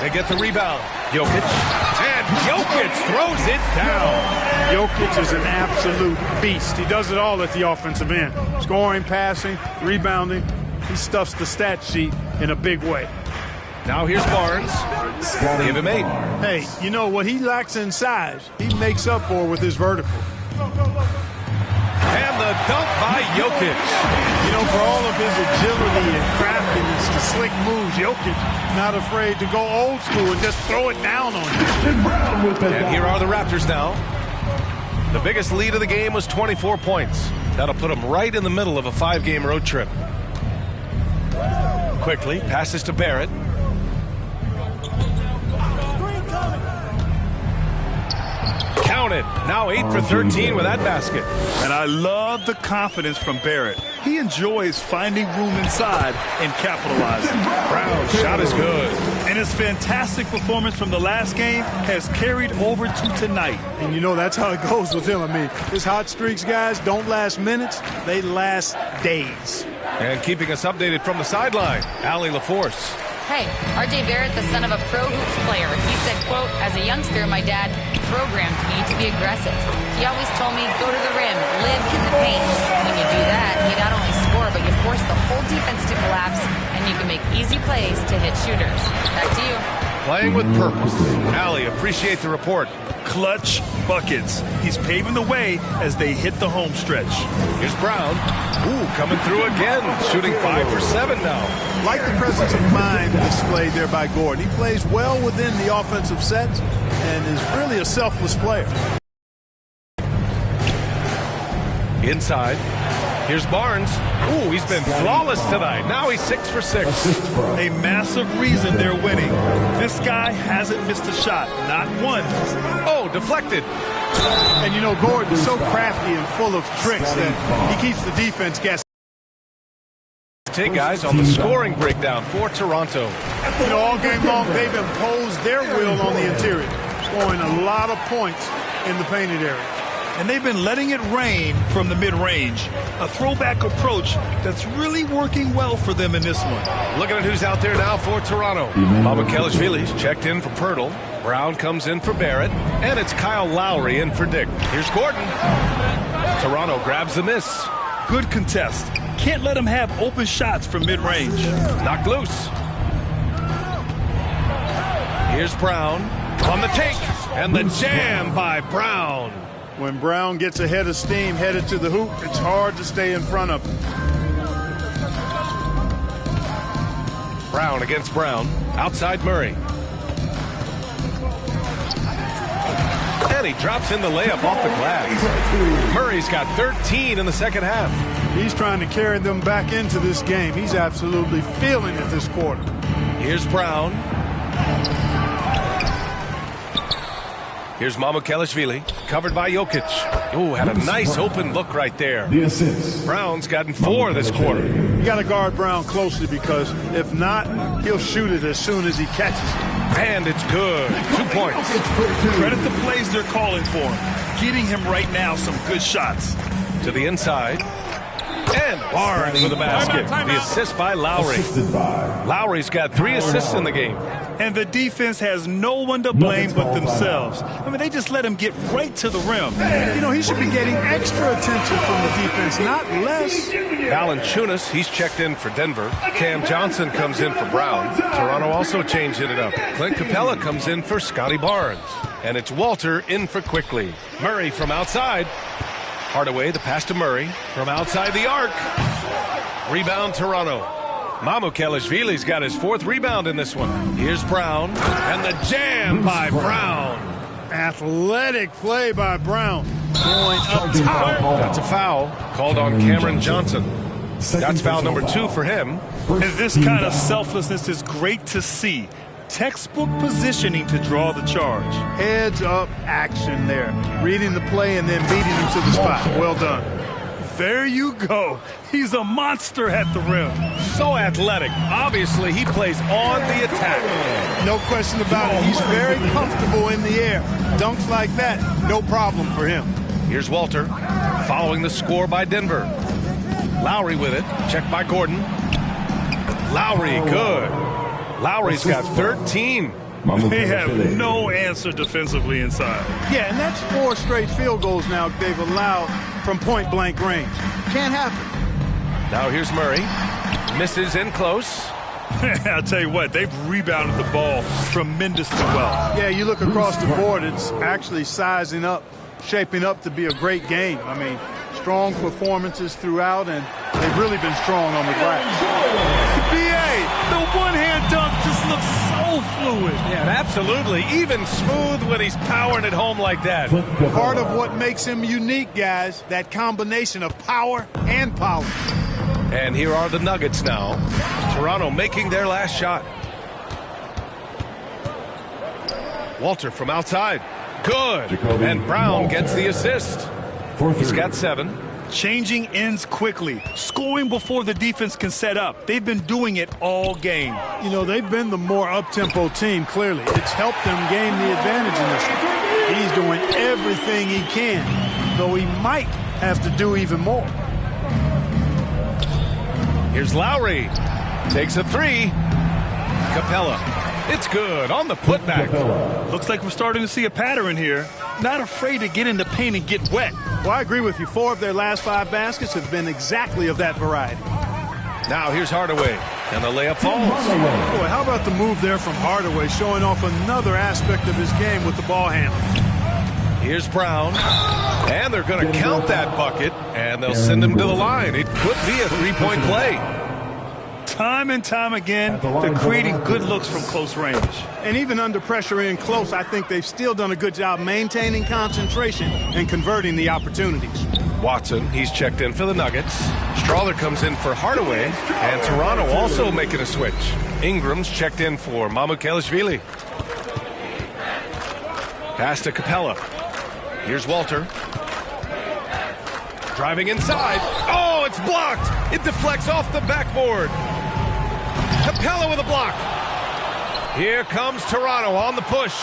They get the rebound. Jokic. And Jokic throws it down. Jokic is an absolute beast. He does it all at the offensive end. Scoring, passing, rebounding. He stuffs the stat sheet in a big way. Now here's Barnes. Give him 8. Hey, you know what he lacks in size, he makes up for with his vertical. And the dunk by Jokic. You know, for all of his agility and craftiness, the slick moves, Jokic not afraid to go old school and just throw it down on you. And here are the Raptors now. The biggest lead of the game was 24 points. That'll put them right in the middle of a 5-game road trip. Quickly passes to Barrett. Counted. Now 8 for 13 with that basket. And I love the confidence from Barrett. He enjoys finding room inside and capitalizing. Brown's shot is good. And his fantastic performance from the last game has carried over to tonight. And you know, that's how it goes with him. I mean, his hot streaks, guys, don't last minutes. They last days. And keeping us updated from the sideline, Allie LaForce. Hey, R.J. Barrett, the son of a pro hoops player. He said, quote, as a youngster, my dad programmed me to be aggressive. He always told me, go to the rim, live in the paint. When you do that, you not only score, but you force the whole defense to collapse, and you can make easy plays to hit shooters. Back to you. Playing with purpose. Allie, appreciate the report. Clutch buckets. He's paving the way as they hit the home stretch. Here's Brown. Ooh, coming through again. Shooting 5 for 7 now. Like the presence of mind displayed there by Gordon. He plays well within the offensive sets and is really a selfless player. Inside. Here's Barnes. Ooh, he's been flawless tonight. Now he's 6 for 6. A massive reason they're winning. This guy hasn't missed a shot. Not one. Oh, deflected. And you know, Gordon's so crafty and full of tricks that he keeps the defense guessing. Hey, guys, on the scoring breakdown for Toronto. You know, all game long, they've imposed their will on the interior, scoring a lot of points in the painted area. And they've been letting it rain from the mid-range. A throwback approach that's really working well for them in this one. Looking at who's out there now for Toronto. Mamukelashvili's checked in for Pirtle. Brown comes in for Barrett. And it's Kyle Lowry in for Dick. Here's Gordon. Toronto grabs the miss. Good contest. Can't let him have open shots from mid-range. Knocked loose. Here's Brown on the take. And the jam by Brown. When Brown gets ahead of steam, headed to the hoop, it's hard to stay in front of him. Brown against Brown. Outside Murray. And he drops in the layup off the glass. Murray's got 13 in the second half. He's trying to carry them back into this game. He's absolutely feeling it this quarter. Here's Brown. Here's Mamukelashvili, covered by Jokic. Ooh, had a nice open look right there. The assist. Brown's gotten 4 this quarter. You got to guard Brown closely because if not, he'll shoot it as soon as he catches it. And it's good. 2 points. Credit the plays they're calling for. Getting him right now some good shots. To the inside. And Barnes with a basket. The assist by Lowry. Lowry's got 3 assists in the game. And the defense has no one to blame but themselves. I mean, they just let him get right to the rim. You know, he should be getting extra attention from the defense, not less. Valanciunas, he's checked in for Denver. Cam Johnson comes in for Brown. Toronto also changed it up. Clint Capella comes in for Scotty Barnes. And it's Walter in for Quickly. Murray from outside. Hardaway, the pass to Murray. From outside the arc. Rebound, Toronto. Mamukelashvili's got his 4th rebound in this one. Here's Brown. And the jam by Brown. Athletic play by Brown. Going up top. That's a foul called on Cameron Johnson. That's foul number 2 for him. And this kind of selflessness is great to see. Textbook positioning to draw the charge. Heads up action there. Reading the play and then beating him to the spot. Well done. There you go. He's a monster at the rim. So athletic. Obviously, he plays on the attack. No question about it. He's very comfortable in the air. Dunks like that, no problem for him. Here's Walter, following the score by Denver. Lowry with it. Checked by Gordon. Lowry, good. Lowry's got 13. They have no answer defensively inside. Yeah, and that's 4 straight field goals now they've allowed from point-blank range. Can't happen. Now here's Murray. Misses in close. I'll tell you what, they've rebounded the ball tremendously well. Yeah, you look across the board, it's actually sizing up, shaping up to be a great game. I mean, strong performances throughout, and they've really been strong on the glass. B.A., the one-hand dunk just looks so fluid. Yeah, absolutely. Even smooth when he's powering it home like that. Part of what makes him unique, guys, that combination of power and polish. And here are the Nuggets now. Toronto making their last shot. Walter from outside. Good. And Brown gets the assist. He's got 7. Changing ends quickly, scoring before the defense can set up. They've been doing it all game. You know, they've been the more up-tempo team, clearly. It's helped them gain the advantage in this one. He's doing everything he can, though he might have to do even more. Here's Lowry. Takes a 3. Capella. It's good on the putback. Looks like we're starting to see a pattern here. Not afraid to get in the paint and get wet. Well, I agree with you. 4 of their last 5 baskets have been exactly of that variety. Now here's Hardaway, and the layup falls. Boy, how about the move there from Hardaway, showing off another aspect of his game with the ball handling. Here's Brown, and they're going to count that bucket, and they'll send him to the line. It could be a 3-point play. Time and time again, they're creating good looks from close range. And even under pressure in close, I think they've still done a good job maintaining concentration and converting the opportunities. Watson, he's checked in for the Nuggets. Strawther comes in for Hardaway, and Toronto also making a switch. Ingram's checked in for Mamukelashvili. Pass to Capella. Here's Walter. Driving inside. Oh, it's blocked. It deflects off the backboard. Capella with a block. Here comes Toronto on the push.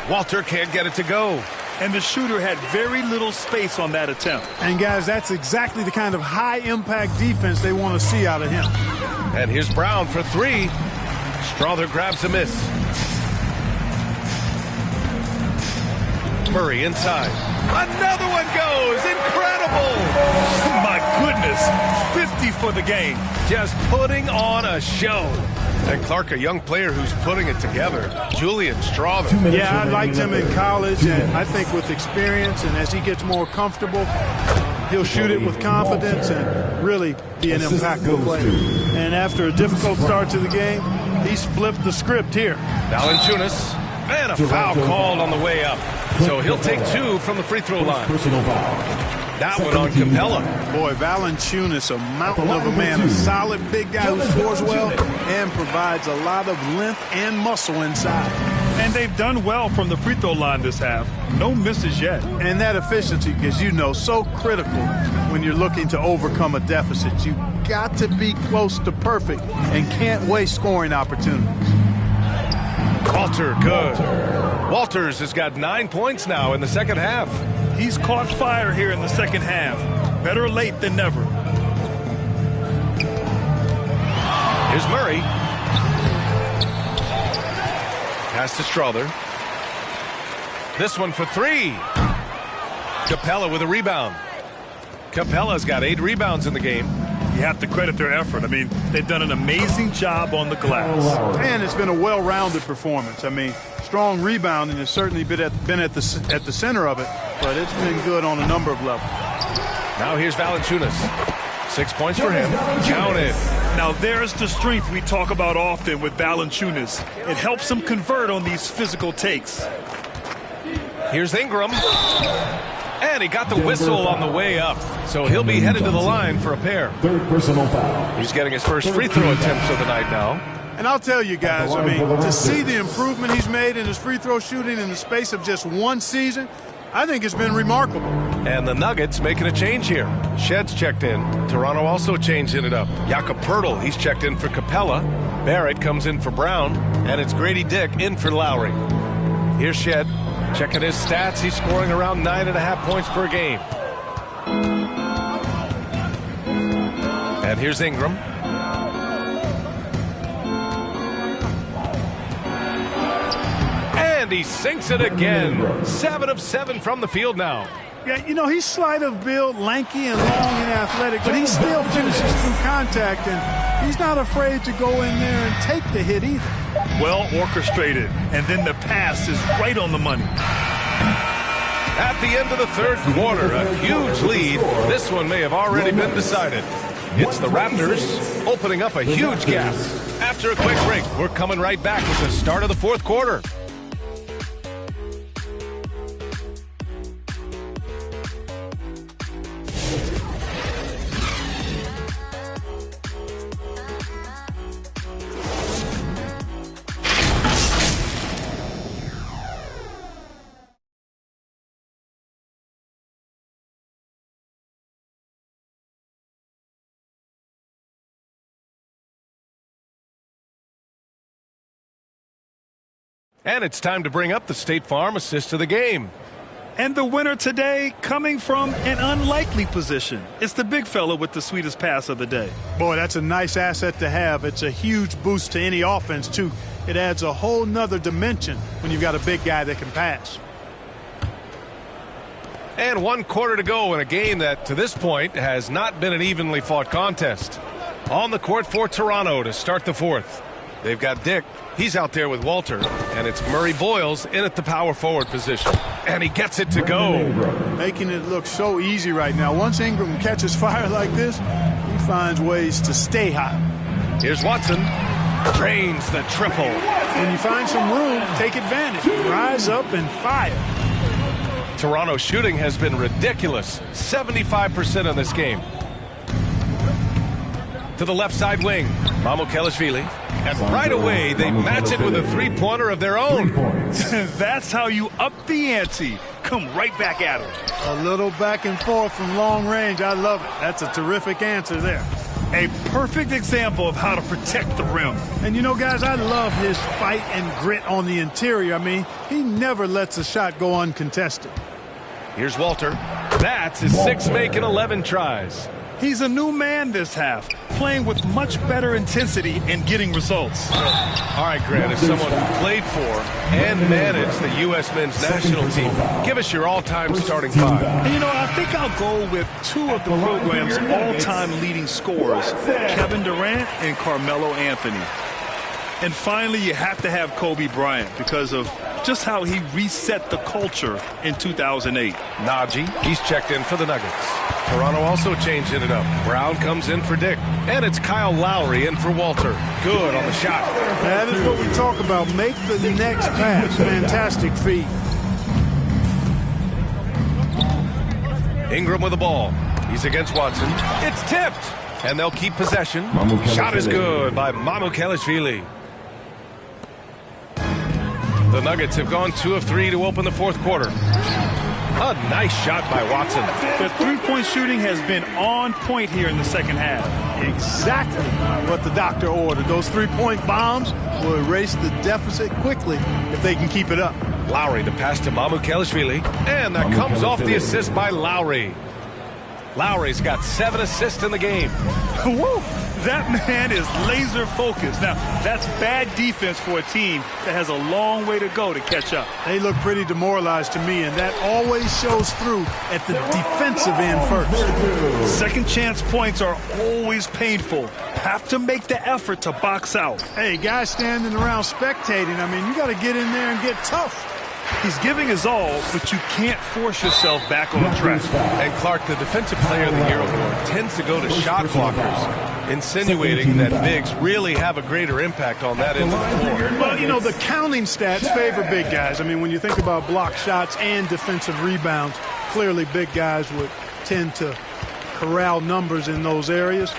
Walter can't get it to go. And the shooter had very little space on that attempt. And guys, that's exactly the kind of high-impact defense they want to see out of him. And here's Brown for 3. Strawther grabs a miss. Murray inside. Another one goes. Incredible. My goodness. 50 for the game. Just putting on a show. And Clark, a young player who's putting it together. Julian Strawther. Yeah, I liked him in college, and I think with experience and as he gets more comfortable, he'll shoot it with confidence and really be an impactful player. And after a difficult start to the game, he's flipped the script here. Valanciunas. And a foul called on the way up. So he'll take 2 from the free throw line. That one on Capella. Boy, Valanciunas, a mountain of a man, a solid big guy who scores well and provides a lot of length and muscle inside. And they've done well from the free throw line this half. No misses yet. And that efficiency, as you know, so critical when you're looking to overcome a deficit. You've got to be close to perfect and can't waste scoring opportunities. Walter, good. Walters has got 9 points now in the second half. He's caught fire here in the second half. Better late than never. Here's Murray. Pass to Strother. This one for three. Capella with a rebound. Capella's got 8 rebounds in the game. You have to credit their effort. I mean, they've done an amazing job on the glass. And it's been a well-rounded performance. I mean, strong rebounding has certainly been at the center of it, but it's been good on a number of levels. Now here's Valanciunas. 6 points for him. Counted. Now there's the strength we talk about often with Valanciunas. It helps him convert on these physical takes. Here's Ingram. And he got the whistle on the way up. So he'll be headed to the line for a pair. Third personal foul. He's getting his first free throw attempts of the night now. And I'll tell you guys, I mean, to see the improvement he's made in his free throw shooting in the space of just one season, I think it's been remarkable. And the Nuggets making a change here. Shed's checked in. Toronto also changing it up. Jakob Poeltl, he's checked in for Capella. Barrett comes in for Brown. And it's Grady Dick in for Lowry. Here's Shed. Checking his stats, he's scoring around 9.5 points per game. And here's Ingram. And he sinks it again. 7 of 7 from the field now. Yeah, you know, he's slight of build, lanky and long and athletic, but he still finishes through contact, and he's not afraid to go in there and take the hit either. Well orchestrated, and then the pass is right on the money. At the end of the third quarter, a huge lead. This one may have already been decided. It's the Raptors opening up a huge gap. After a quick break, we're coming right back with the start of the fourth quarter. And it's time to bring up the State Farm assist of the game. And the winner today coming from an unlikely position. It's the big fella with the sweetest pass of the day. Boy, that's a nice asset to have. It's a huge boost to any offense, too. It adds a whole nother dimension when you've got a big guy that can pass. And 1 quarter to go in a game that, to this point, has not been an evenly fought contest. On the court for Toronto to start the fourth. They've got Dick. He's out there with Walter. And it's Murray Boyles in at the power forward position. And he gets it to go. Making it look so easy right now. Once Ingram catches fire like this, he finds ways to stay hot. Here's Watson. Drains the triple. When you find some room, take advantage. Rise up and fire. Toronto shooting has been ridiculous. 75% in this game. To the left side wing. Mamukelashvili. And right away, they match it with a three-pointer of their own. That's how you up the ante. Come right back at him. A little back and forth from long range. I love it. That's a terrific answer there. A perfect example of how to protect the rim. And you know, guys, I love his fight and grit on the interior. I mean, he never lets a shot go uncontested. Here's Walter. That's his 6 make in 11 tries. He's a new man this half, playing with much better intensity and getting results. All right, Grant, as someone who played for and managed the U.S. men's national team, give us your all-time starting 5. And, you know, I think I'll go with 2 of the program's all-time leading scorers, Kevin Durant and Carmelo Anthony. And finally, you have to have Kobe Bryant because of just how he reset the culture in 2008. Najee, he's checked in for the Nuggets. Toronto also changing it up. Brown comes in for Dick. And it's Kyle Lowry in for Walter. Good on the shot. That is what we talk about. Make the next pass. Fantastic feat. Ingram with the ball. He's against Watson. It's tipped. And they'll keep possession. Shot is good by Mamukelashvili. The Nuggets have gone 2 of 3 to open the fourth quarter. A nice shot by Watson. The three-point shooting has been on point here in the second half. Exactly what the doctor ordered. Those three-point bombs will erase the deficit quickly if they can keep it up. Lowry to pass to Mamukelashvili, and that comes off the assist by Lowry. Lowry's got 7 assists in the game. Woo! That man is laser focused. Now, that's bad defense for a team that has a long way to go to catch up. They look pretty demoralized to me, and that always shows through at the defensive end first. Second chance points are always painful. Have to make the effort to box out. Hey, guys standing around spectating, I mean, you got to get in there and get tough. He's giving his all, but you can't force yourself back on track. And Clark, the Defensive Player of the Year award tends to go to shot blockers, insinuating that bigs really have a greater impact on that end of the floor. Well, you know, the counting stats favor big guys. I mean, when you think about block shots and defensive rebounds, clearly big guys would tend to corral numbers in those areas.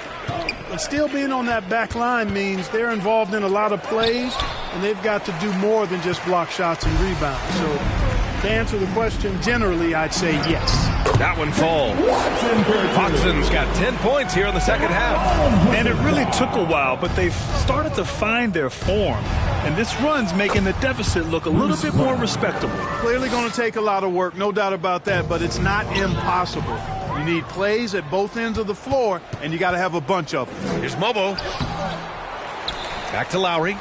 But still being on that back line means they're involved in a lot of plays, and they've got to do more than just block shots and rebounds. So to answer the question, generally, I'd say yes. That one falls. Watson's got 10 points here in the second half. And it really took a while, but they've started to find their form. And this run's making the deficit look a little bit more respectable. Clearly going to take a lot of work, no doubt about that, but it's not impossible. You need plays at both ends of the floor, and you got to have a bunch of them. Here's Mobo. Back to Lowry.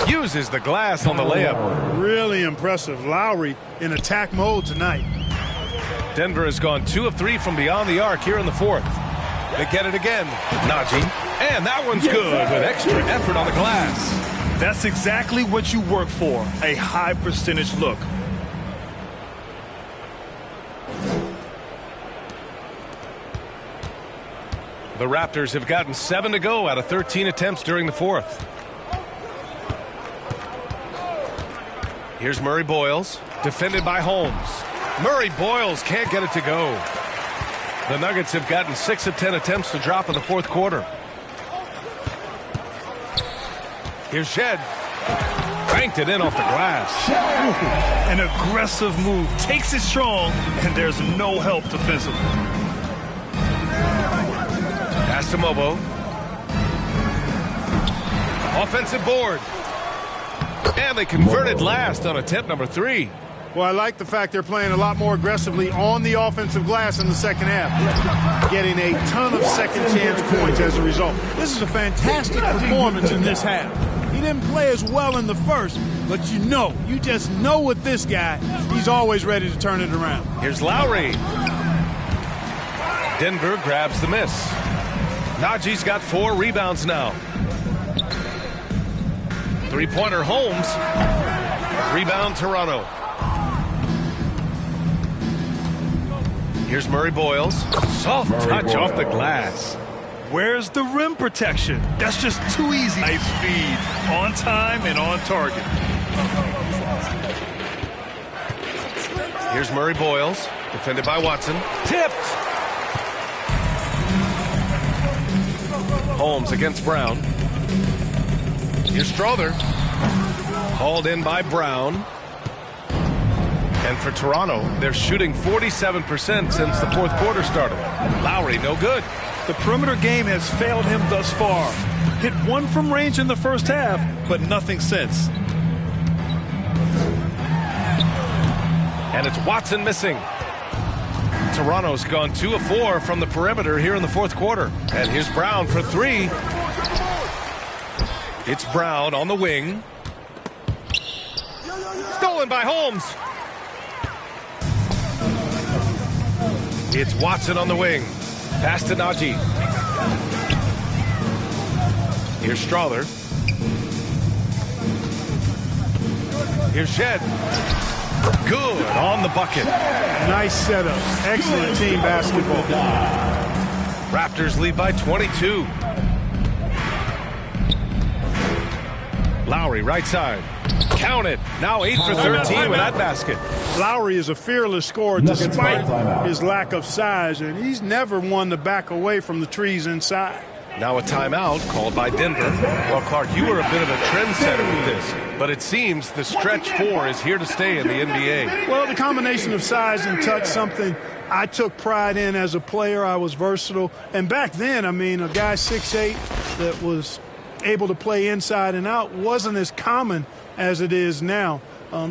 Uses the glass on the layup. Really impressive. Lowry in attack mode tonight. Denver has gone 2 of 3 from beyond the arc here in the fourth. They get it again. Najee. And that one's good with extra effort on the glass. That's exactly what you work for, a high percentage look. The Raptors have gotten 7 to go out of 13 attempts during the fourth. Here's Murray Boyles, defended by Holmes. Murray Boyles can't get it to go. The Nuggets have gotten 6 of 10 attempts to drop in the fourth quarter. Here's Shed. Banked it in off the glass. An aggressive move. Takes it strong, and there's no help defensively. Pass to Mobo. Offensive board. And they converted last on attempt number 3. Well, I like the fact they're playing a lot more aggressively on the offensive glass in the second half, getting a ton of second chance points as a result. This is a fantastic performance in this half. He didn't play as well in the first, but you just know with this guy, he's always ready to turn it around. Here's Lowry. Denver grabs the miss. Najee's got 4 rebounds now. Three-pointer Holmes. Rebound Toronto. Here's Murray Boyles. Soft touch off the glass. Where's the rim protection? That's just too easy. Nice feed. On time and on target. Here's Murray Boyles. Defended by Watson. Tipped. Holmes against Brown. Here's Strother. Hauled in by Brown. And for Toronto, they're shooting 47% since the fourth quarter started. Lowry, no good. The perimeter game has failed him thus far. Hit 1 from range in the first half, but nothing since. And it's Watson missing. Toronto's gone 2 of 4 from the perimeter here in the fourth quarter. And here's Brown for 3. It's Brown on the wing. Stolen by Holmes. It's Watson on the wing. Pass to Najee. Here's Strother. Here's Shed. Good on the bucket. Nice setup. Excellent team basketball. Raptors lead by 22. Lowry, right side. Count it. Now 8 for 13 with that basket. Lowry is a fearless scorer despite his lack of size, and he's never one to back away from the trees inside. Now a timeout called by Denver. Well, Clark, you were a bit of a trendsetter with this, but it seems the stretch 4 is here to stay in the NBA. Well, the combination of size and touch, something I took pride in as a player. I was versatile. And back then, I mean, a guy 6'8" that was able to play inside and out wasn't as common as it is now.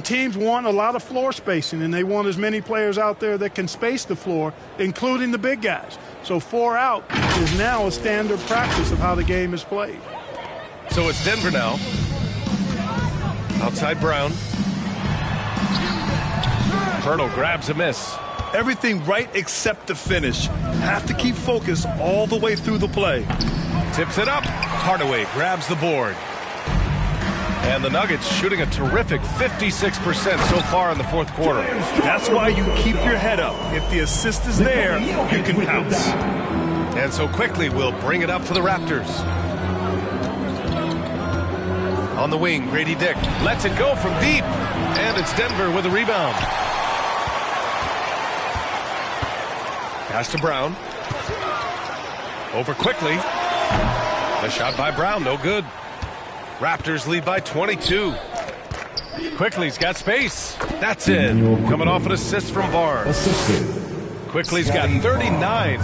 Teams want a lot of floor spacing, and they want as many players out there that can space the floor, including the big guys. So 4 out is now a standard practice of how the game is played. So it's Denver now. Outside Brown. Pirtle grabs a miss. Everything right except the finish. Have to keep focused all the way through the play. Tips it up. Hardaway grabs the board. And the Nuggets shooting a terrific 56% so far in the fourth quarter. That's why you keep your head up. If the assist is there, you can pounce. And so quickly we'll bring it up for the Raptors. On the wing, Grady Dick lets it go from deep. And it's Denver with a rebound. Pass to Brown. Over quickly. The shot by Brown, no good. Raptors lead by 22. Quickly's got space. That's it. Coming off an assist from Barnes. Quickly's got 39.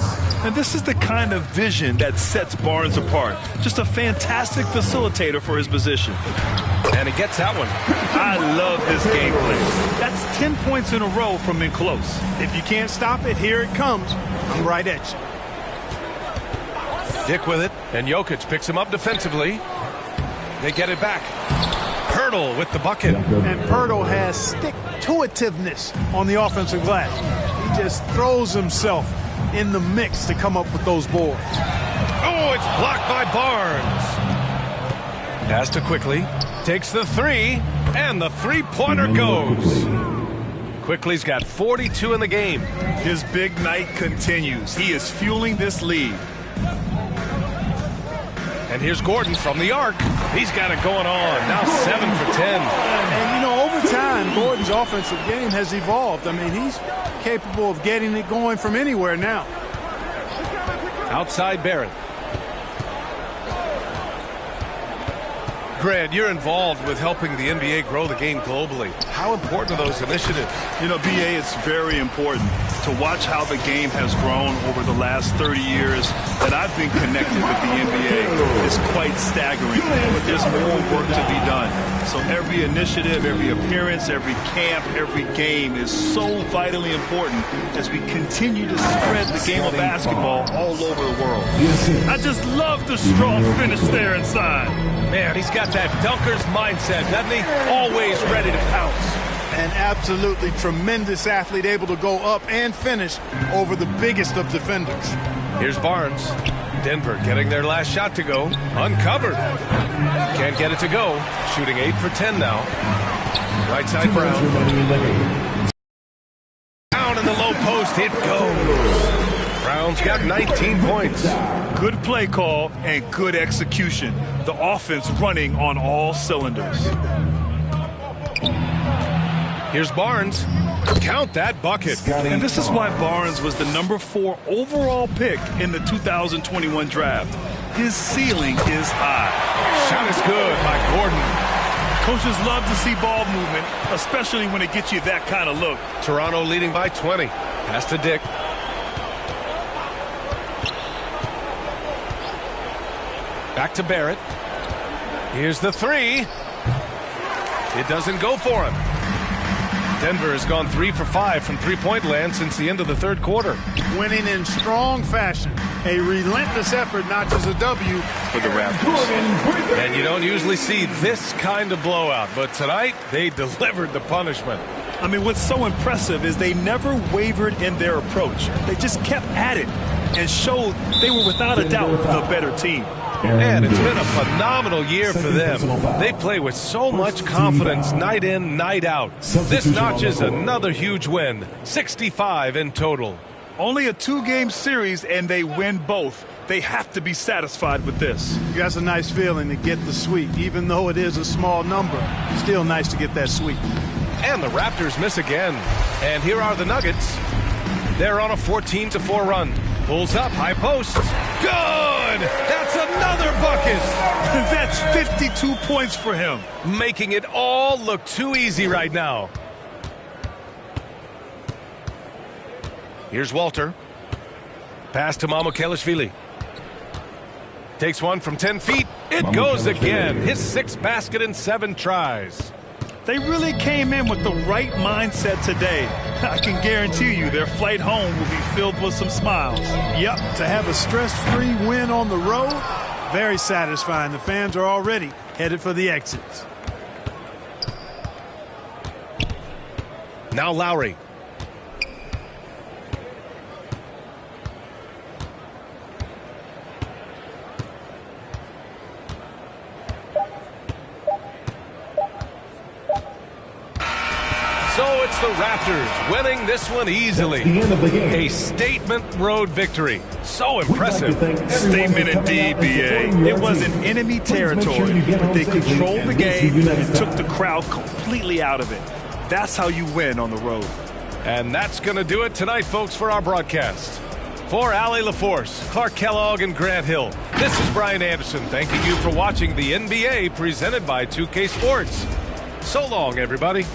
And this is the kind of vision that sets Barnes apart. Just a fantastic facilitator for his position. And he gets that one. I love this game plan. That's 10 points in a row from in close. If you can't stop it, here it comes. I'm right at you. Dick with it, and Jokic picks him up defensively. They get it back. Pirtle with the bucket. And Pirtle has stick-to-itiveness on the offensive glass. He just throws himself in the mix to come up with those boards. Oh, it's blocked by Barnes. Pass to Quickly. Takes the three, and the three-pointer goes. Quickly's got 42 in the game. His big night continues. He is fueling this lead. And here's Gordon from the arc. He's got it going on. Now 7 for 10. And, you know, over time, Gordon's offensive game has evolved. I mean, he's capable of getting it going from anywhere now. Outside Barrett. Grant, you're involved with helping the NBA grow the game globally. How important are those initiatives? You know, BA, it's very important to watch how the game has grown over the last 30 years that I've been connected with the NBA. It's quite staggering, but there's more work to be done. So every initiative, every appearance, every camp, every game is so vitally important as we continue to spread the game of basketball all over the world. I just love the strong finish there inside. Man, he's got that dunker's mindset, doesn't he? Always ready to pounce. An absolutely tremendous athlete, able to go up and finish over the biggest of defenders. Here's Barnes. Denver getting their last shot to go. Uncovered. Can't get it to go. Shooting 8 for 10 now. Right side Brown. Down in the low post. It goes. Brown's got 19 points. Good play call and good execution. The offense running on all cylinders. Here's Barnes. Count that bucket. And this is why Barnes was the number 4 overall pick in the 2021 draft. His ceiling is high. Shot is good by Gordon. Coaches love to see ball movement, especially when it gets you that kind of look. Toronto leading by 20. Pass to Dick. Back to Barrett. Here's the three. It doesn't go for him. Denver has gone 3 for 5 from three-point land since the end of the third quarter. Winning in strong fashion. A relentless effort notches a W for the Raptors. And you don't usually see this kind of blowout, but tonight they delivered the punishment. I mean, what's so impressive is they never wavered in their approach. They just kept at it and showed they were without a doubt the better team. And it's been a phenomenal year for them. They play with so much confidence night in, night out. This notches another huge win, 65 in total. Only a 2-game series, and they win both. They have to be satisfied with this. That's a nice feeling to get the sweep. Even though it is a small number, still nice to get that sweep. And the Raptors miss again. And here are the Nuggets. They're on a 14-4 run. Pulls up, high post. Good! That's another bucket! That's 52 points for him. Making it all look too easy right now. Here's Walter. Pass to Mamukelashvili. Takes one from 10 feet. It goes again. His 6th basket in 7 tries. They really came in with the right mindset today. I can guarantee you their flight home will be filled with some smiles. Yep, to have a stress-free win on the road, very satisfying. The fans are already headed for the exits. Now Lowry. So it's the Raptors winning this one easily. That's the end of the game. A statement road victory. So impressive. Statement indeed, BA. It wasn't enemy territory, but they controlled the game and took the crowd completely out of it. That's how you win on the road. And that's going to do it tonight, folks, for our broadcast. For Allie LaForce, Clark Kellogg, and Grant Hill, this is Brian Anderson thanking you for watching the NBA presented by 2K Sports. So long, everybody.